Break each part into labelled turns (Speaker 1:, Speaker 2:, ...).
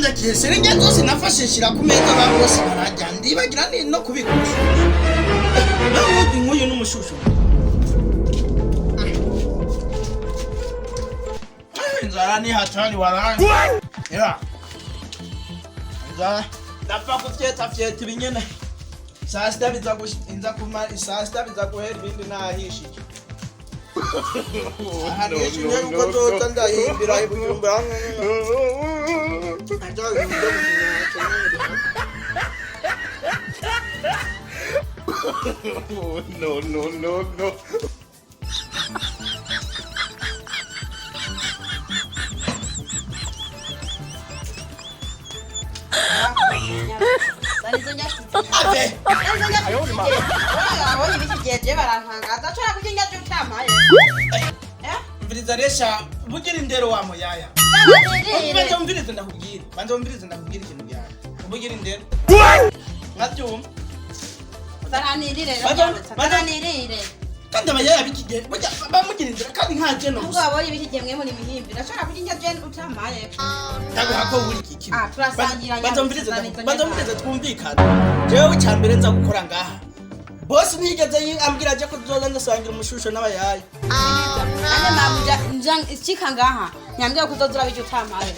Speaker 1: nyagiye serenge zose nafashe shira ku meza babose barajya ndibagira no kubikushusha naho inkuye n'umushusho inzara ni hatari warani ya inzara napfa kutyeta fyeta ibinyene saa sita biza kumara saa sita biza guhera ibindi nahishije aha niyo kinye uko tota ndahimbira ibujumbura
Speaker 2: No.
Speaker 1: Mvirizaresha bugira indero wa moyaya banza umvirize ndakubwira ikintu byawe bugira indero nkabyumva
Speaker 3: Taranirire
Speaker 1: kandi abayaya bikige bamugira indero kandi nkaje no
Speaker 3: ubwo abonye bikige mwe muri mihimbira ashaka kujya je utamaye
Speaker 1: ndaguha ko buri iki
Speaker 3: turasangira
Speaker 1: banza umvirize twumvikana jewe cyambere nza gukora ngaha boss nigeze ambwira je ko tuzoza ndasangira umushusho n'abayaya
Speaker 3: ane mabuja njang ikika ngaha nyambye ko tuzozura bicyo utamaye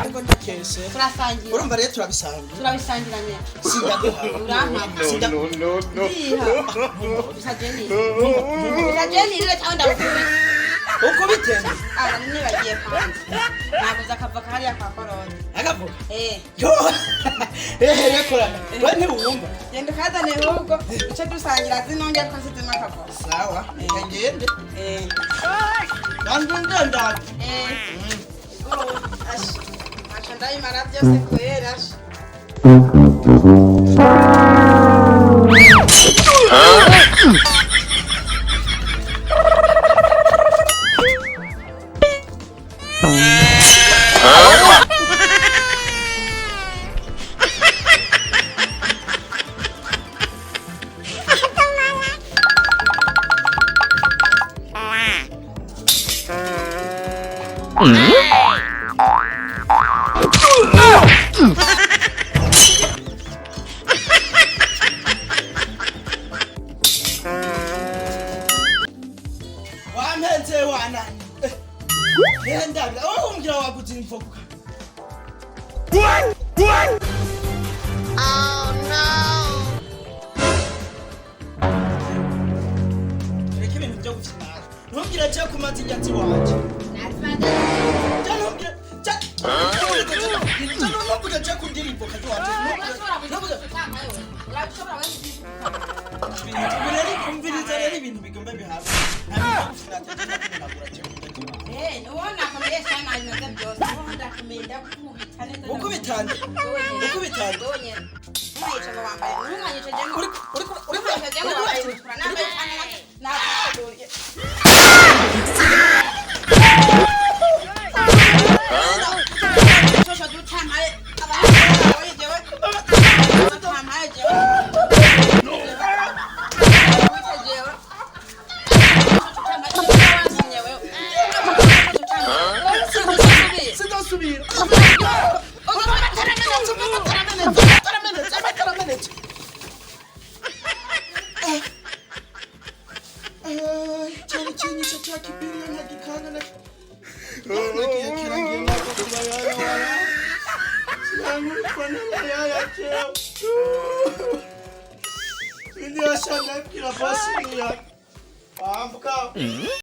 Speaker 1: ariko ndakese
Speaker 3: turasangira
Speaker 1: urumva rero turabisangiranye
Speaker 3: sindaguha
Speaker 2: No.
Speaker 3: Sajeni ile taunda
Speaker 1: uko bitende
Speaker 3: nini bagiye hanze naguza akava kari akakoroni
Speaker 1: akavuga
Speaker 3: yo
Speaker 1: yakora bane uwumva
Speaker 3: yende kazane ahubwo icyo dusangira zinonge ko nsitema akava
Speaker 1: sawa ngende ndanda
Speaker 3: ashandai mara byose kwera
Speaker 1: wampenze wanani ndabira umbwira waguze imfoka
Speaker 4: Oh no.
Speaker 1: reka ibintu byo gufina ntumbwira cyo kumaza inyatsi wanje ntumbwira cyo kundira imfoka wanje kumviriza rero ibintu bigomba bihawe ntabwo gufina cyangwa cyo
Speaker 3: uona kama yeye sana anaweza byose unaenda kumenda
Speaker 1: ukubitande
Speaker 3: donye mwaje ngo wambaye mwanyije jengo uri kwa jengo wambaye na donye sasa tu time aba jewe time jewe
Speaker 1: subira cyane cyaki biriya nkagikanga na nagiye kirangiye nako kubayaya sinamukwana yaya cyo ndi ashaka kira basi ya ambuka